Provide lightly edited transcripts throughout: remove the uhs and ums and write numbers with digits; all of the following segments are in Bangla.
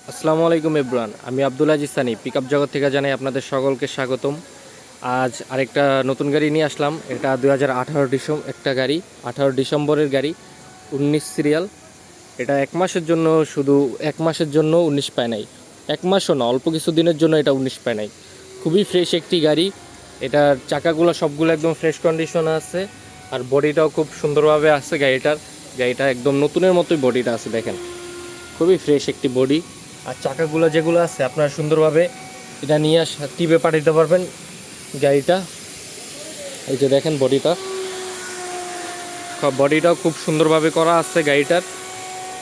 আসসালামু আলাইকুম এভরিওয়ান, আমি আব্দুল আজিজ সানি পিকআপ জগৎ থেকে জানাই আপনাদের সকলকে স্বাগতম। আজ আরেকটা নতুন গাড়ি নিয়ে আসলাম। এটা 2018 একটা গাড়ি, 18 ডিসেম্বরের গাড়ি, 19 সিরিয়াল। এটা এক মাসের জন্য, শুধু এক মাসের জন্য 19 পায় নাই। এক মাসও না, অল্প কিছু দিনের জন্য এটা 19 পায় নাই। খুবই ফ্রেশ একটি গাড়ি। এটার চাকাগুলো সবগুলো একদম ফ্রেশ কন্ডিশনে আছে, আর বডিটাও খুব সুন্দরভাবে আছে গাড়িটা একদম নতুনের মতোই বডিটা আছে, দেখেন খুবই ফ্রেশ একটি বডি। আর চাকাগুলো যেগুলো আছে আপনারা সুন্দরভাবে এটা নিয়ে টিপে পাঠাতে পারবেন গাড়িটা। এই যে দেখেন বডিটাও খুব সুন্দরভাবে করা আছে গাড়িটার।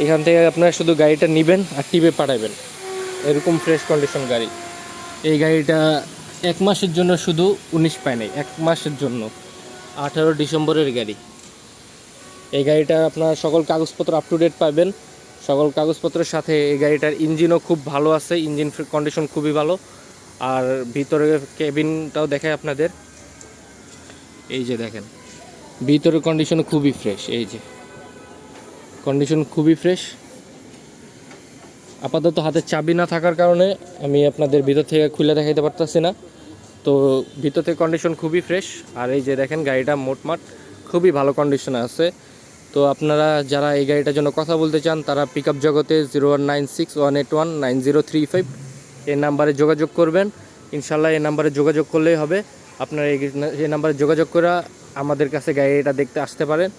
এখান থেকে আপনারা শুধু গাড়িটা নেবেন আর টিপে পাঠাবেন, এরকম ফ্রেশ কন্ডিশন গাড়ি। এই গাড়িটা এক মাসের জন্য শুধু 19 পায় নাই, এক মাসের জন্য। 18 ডিসেম্বরের গাড়ি। এই গাড়িটা আপনার সকল কাগজপত্র আপ টু ডেট পাবেন। সকল কাগজপত্রের সাথে এই গাড়িটার ইঞ্জিনও খুব ভালো আছে, ইঞ্জিন কন্ডিশন খুবই ভালো। আর ভিতরের কেবিনটাও দেখায় আপনাদের। এই যে দেখেন, ভিতরের কন্ডিশন খুবই ফ্রেশ। এই যে কন্ডিশন খুবই ফ্রেশ। আপাতত হাতে চাবি না থাকার কারণে আমি আপনাদের ভিতর থেকে খুলে দেখাইতে পারতেছি না। তো ভিতর থেকে কন্ডিশন খুবই ফ্রেশ। আর এই যে দেখেন গাড়িটা মোটমাট খুবই ভালো কন্ডিশনে আছে। তো আপনারা যারা এই গাড়িটার জন্য কথা বলতে চান তারা পিকআপ জগতে 0196-181-9035 এই নাম্বারে যোগাযোগ করবেন। ইনশাল্লাহ এই নাম্বারে যোগাযোগ করলেই হবে। আপনারা এই নাম্বারে যোগাযোগ করে আমাদের কাছে গাড়িটা দেখতে আসতে পারেন।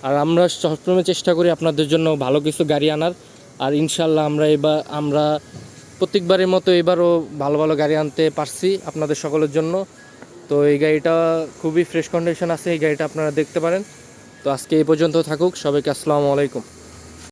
আর আমরা সবসময় চেষ্টা করি আপনাদের জন্য ভালো কিছু গাড়ি আনার। আর ইনশাল্লাহ আমরা প্রত্যেকবারের মতো এবারও ভালো ভালো গাড়ি আনতে পারছি আপনাদের সকলের জন্য। তো এই গাড়িটা খুবই ফ্রেশ কন্ডিশন আছে, এই গাড়িটা আপনারা দেখতে পারেন। তো আজকে এই পর্যন্ত থাকুক। সবাইকে আসসালামু আলাইকুম।